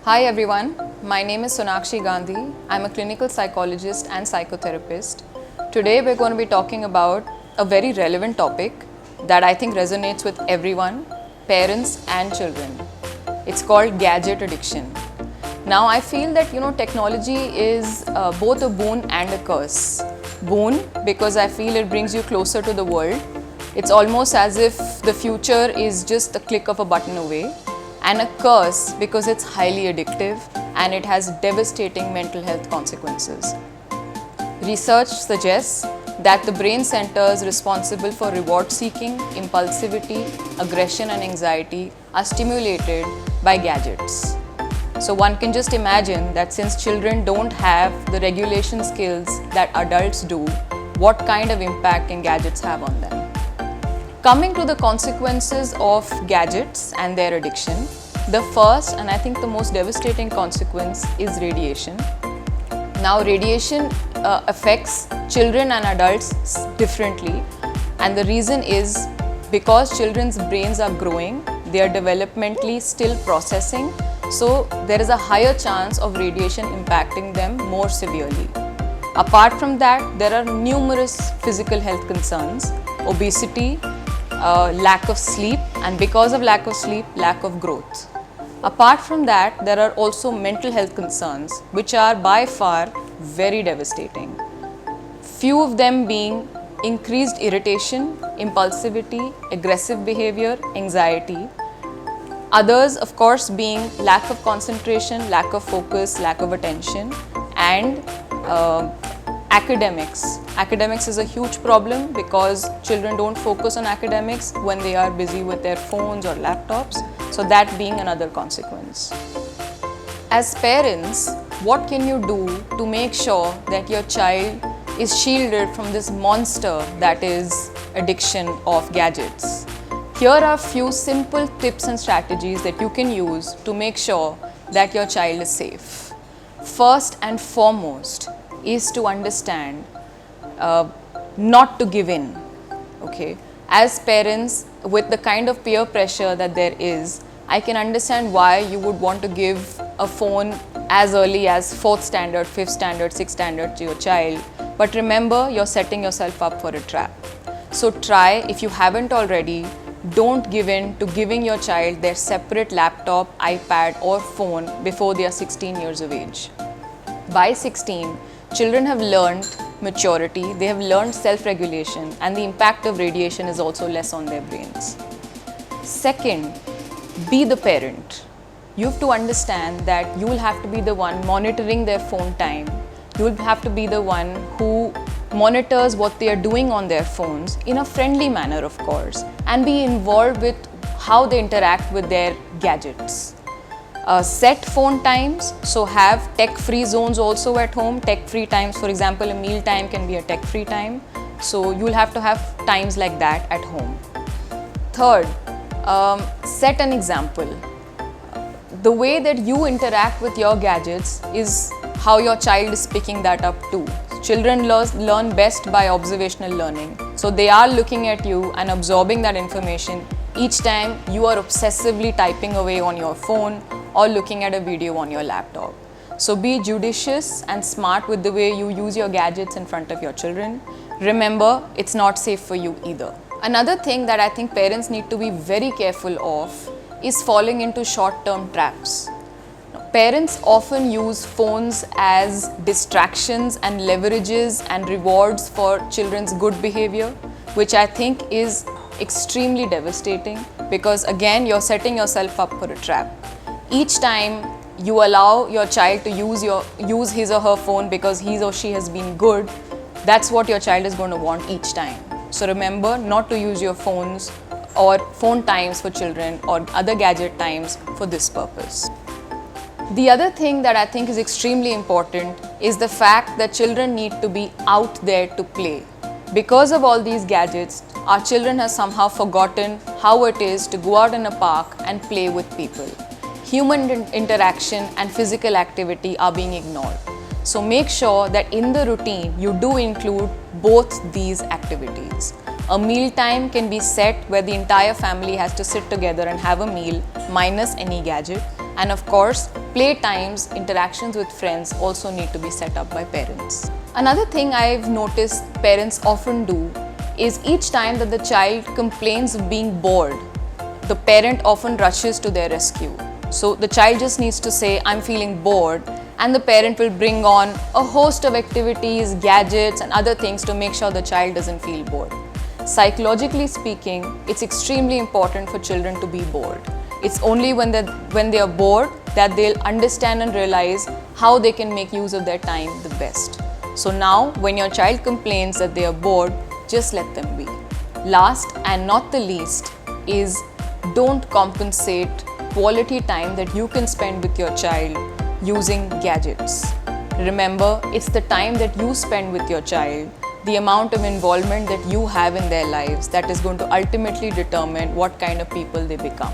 Hi everyone, my name is Sonakshi Gandhi. I'm a clinical psychologist and psychotherapist. Today we're going to be talking about a very relevant topic that I think resonates with everyone, parents and children. It's called gadget addiction. Now I feel that technology is both a boon and a curse. Boon because I feel it brings you closer to the world. It's almost as if the future is just a click of a button away. And a curse because it's highly addictive and it has devastating mental health consequences. Research suggests that the brain centers responsible for reward seeking, impulsivity, aggression and anxiety are stimulated by gadgets. So one can just imagine that since children don't have the regulation skills that adults do, what kind of impact can gadgets have on them? Coming to the consequences of gadgets and their addiction, the first and I think the most devastating consequence is radiation. Now radiation affects children and adults differently, and the reason is because children's brains are growing, they are developmentally still processing, so there is a higher chance of radiation impacting them more severely. Apart from that, there are numerous physical health concerns, obesity, lack of sleep, and because of lack of sleep, lack of growth. Apart from that, there are also mental health concerns which are by far very devastating. Few of them being increased irritation, impulsivity, aggressive behavior, anxiety. Others, of course, being lack of concentration, lack of focus, lack of attention, and academics. Academics is a huge problem because children don't focus on academics when they are busy with their phones or laptops, so that being another consequence. As parents, what can you do to make sure that your child is shielded from this monster that is addiction of gadgets? Here are a few simple tips and strategies that you can use to make sure that your child is safe. First and foremost is to understand not to give in. Okay, as parents, with the kind of peer pressure that there is, I can understand why you would want to give a phone as early as 4th standard, 5th standard, 6th standard to your child. But remember, you're setting yourself up for a trap. So try, if you haven't already, don't give in to giving your child their separate laptop, iPad or phone before they are 16 years of age. By 16, children have learned maturity, they have learned self-regulation, and the impact of radiation is also less on their brains. Second, be the parent. You have to understand that you will have to be the one monitoring their phone time. You will have to be the one who monitors what they are doing on their phones in a friendly manner, of course, and be involved with how they interact with their gadgets. Set phone times, so have tech-free zones also at home. Tech-free times, for example, a meal time can be a tech-free time. So you'll have to have times like that at home. Third, set an example. The way that you interact with your gadgets is how your child is picking that up too. Children learn best by observational learning. So they are looking at you and absorbing that information each time you are obsessively typing away on your phone or looking at a video on your laptop. So be judicious and smart with the way you use your gadgets in front of your children. Remember, it's not safe for you either. Another thing that I think parents need to be very careful of is falling into short-term traps. Parents often use phones as distractions and leverages and rewards for children's good behavior, which I think is extremely devastating because again, you're setting yourself up for a trap. Each time you allow your child to use his or her phone because he or she has been good, that's what your child is going to want each time. So remember not to use your phones or phone times for children or other gadget times for this purpose. The other thing that I think is extremely important is the fact that children need to be out there to play. Because of all these gadgets, our children have somehow forgotten how it is to go out in a park and play with people. Human interaction and physical activity are being ignored. So make sure that in the routine, you do include both these activities. A meal time can be set where the entire family has to sit together and have a meal minus any gadget. And of course, play times, interactions with friends also need to be set up by parents. Another thing I've noticed parents often do is each time that the child complains of being bored, the parent often rushes to their rescue. So the child just needs to say, I'm feeling bored, and the parent will bring on a host of activities, gadgets, and other things to make sure the child doesn't feel bored. Psychologically speaking, it's extremely important for children to be bored. It's only when they are bored that they'll understand and realize how they can make use of their time the best. So now, when your child complains that they are bored, just let them be. Last and not the least is don't compensate quality time that you can spend with your child using gadgets. Remember, it's the time that you spend with your child, the amount of involvement that you have in their lives, that is going to ultimately determine what kind of people they become.